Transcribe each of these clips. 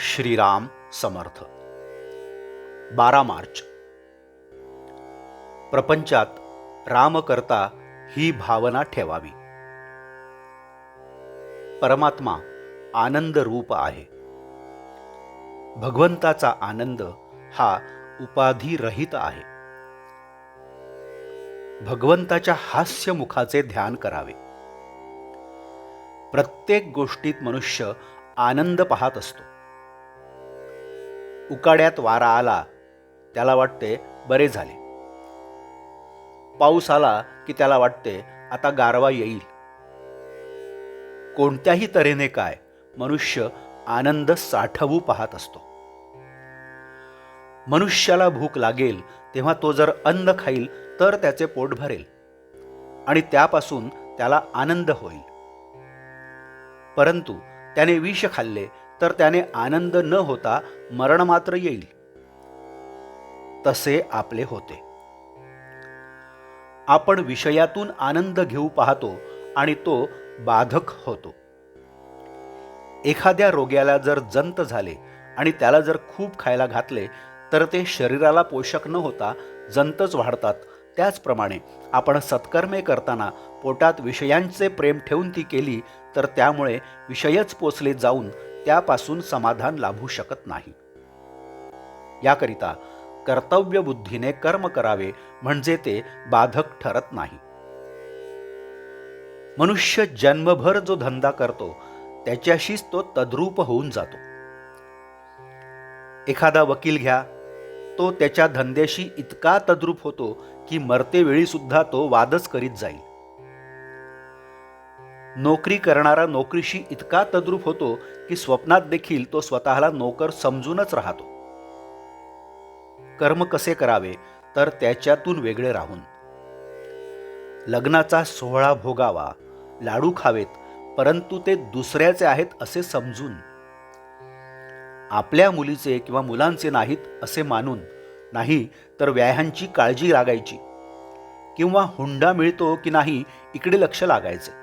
श्रीराम समर्थ. 12 मार्च. प्रपंचात राम करता ही भावना ठेवावी. परमात्मा आनंद रूप आहे. भगवंताचा आनंद हा उपाधी रहित आहे. भगवंताच्या हास्य मुखाचे ध्यान करावे. प्रत्येक गोष्टीत मनुष्य आनंद पाहत असतो. उकाड्यात वारा आला त्याला वाटते बरे झाले. पाऊस आला की त्याला वाटते आता गारवा येईल. कोणत्याही तऱ्हेने काय मनुष्य आनंद साठवू पाहत असतो. मनुष्याला भूक लागेल तेव्हा तो जर अन्न खाईल तर त्याचे पोट भरेल आणि त्यापासून त्याला आनंद होईल. परंतु त्याने विष खाल्ले तर त्याने आनंद न होता मरण मात्र येईल. तसे आपले होते. आपण विषयातून आनंद घेऊ पाहतो आणि तो बाधक होतो. एखाद्या रोग्याला जर जंत झाले आणि त्याला जर खूप खायला घातले तर ते शरीराला पोषक न होता जंतच वाढतात. त्याचप्रमाणे आपण सत्कर्मे करताना पोटात विषयांचे प्रेम ठेवून ती केली तर त्यामुळे विषयच पोचले जाऊन त्यापासून समाधान लाभू शकत नाही. याकरिता कर्तव्य बुद्धीने कर्म करावे म्हणजे ते बाधक ठरत नाही. मनुष्य जन्मभर जो धंदा करतो त्याच्याशीच तो तद्रूप होऊन जातो. एखादा वकील घ्या, तो त्याच्या धंद्याशी इतका तद्रूप होतो की मरतेवेळी सुद्धा तो वादच करीत जाईल. नोकरी करणारा नोकरीशी इतका तद्रूप होतो की स्वप्नात देखील तो स्वतःला नोकर समजूनच राहतो. कर्म कसे करावे तर त्याच्यातून वेगळे राहून. लग्नाचा सोहळा भोगावा, लाडू खावेत, परंतु ते दुसऱ्याचे आहेत असे समजून. आपल्या मुलीचे किंवा मुलांचे नाहीत असे मानून, नाही तर व्याह्यांची काळजी लागायची किंवा हुंडा मिळतो की नाही इकडे लक्ष लागायचे.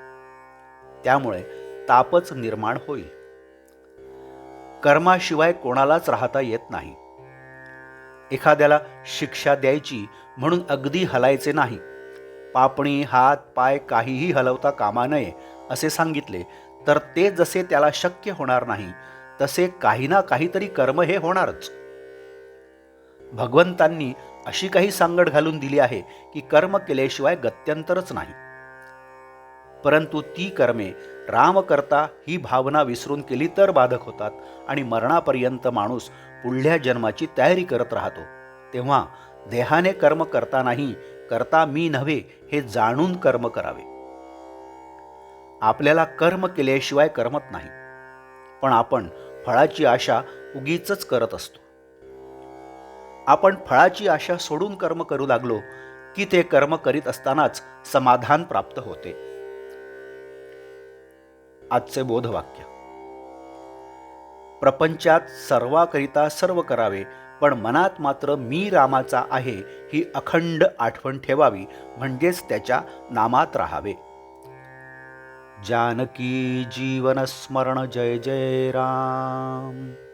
त्यामुळे तापच निर्माण होईल. कर्माशिवाय कोणालाच राहता येत नाही. एखाद्याला शिक्षा द्यायची म्हणून अगदी हलायचे नाही. पापणी हात पाय काहीही हलवता कामा नये असे सांगितले तर ते जसे त्याला शक्य होणार नाही तसे काही ना काहीतरी कर्म हे होणारच. भगवंतांनी अशी काही सांगड घालून दिली आहे की कर्म केल्याशिवाय गत्यंतरच नाही. परंतु ती कर्मे राम करता ही भावना विसरून केली तर बाधक होतात आणि मरणापर्यंत माणूस पुढल्या जन्माची तयारी करत राहतो. तेव्हा देहाने कर्म करता नाही, करता मी नव्हे हे जाणून कर्म करावे. आपल्याला कर्म केल्याशिवाय करमत नाही, पण आपण फळाची आशा उगीचच करत असतो. आपण फळाची आशा सोडून कर्म करू लागलो की ते कर्म करीत असतानाच समाधान प्राप्त होते. आजचे बोधवाक्य. प्रपंचात सर्वाकरिता सर्व करावे, पण मनात मात्र मी रामाचा आहे ही अखंड आठवण ठेवावी, म्हणजेच त्याच्या नामात राहावे. जानकी जीवन स्मरण. जय जय राम.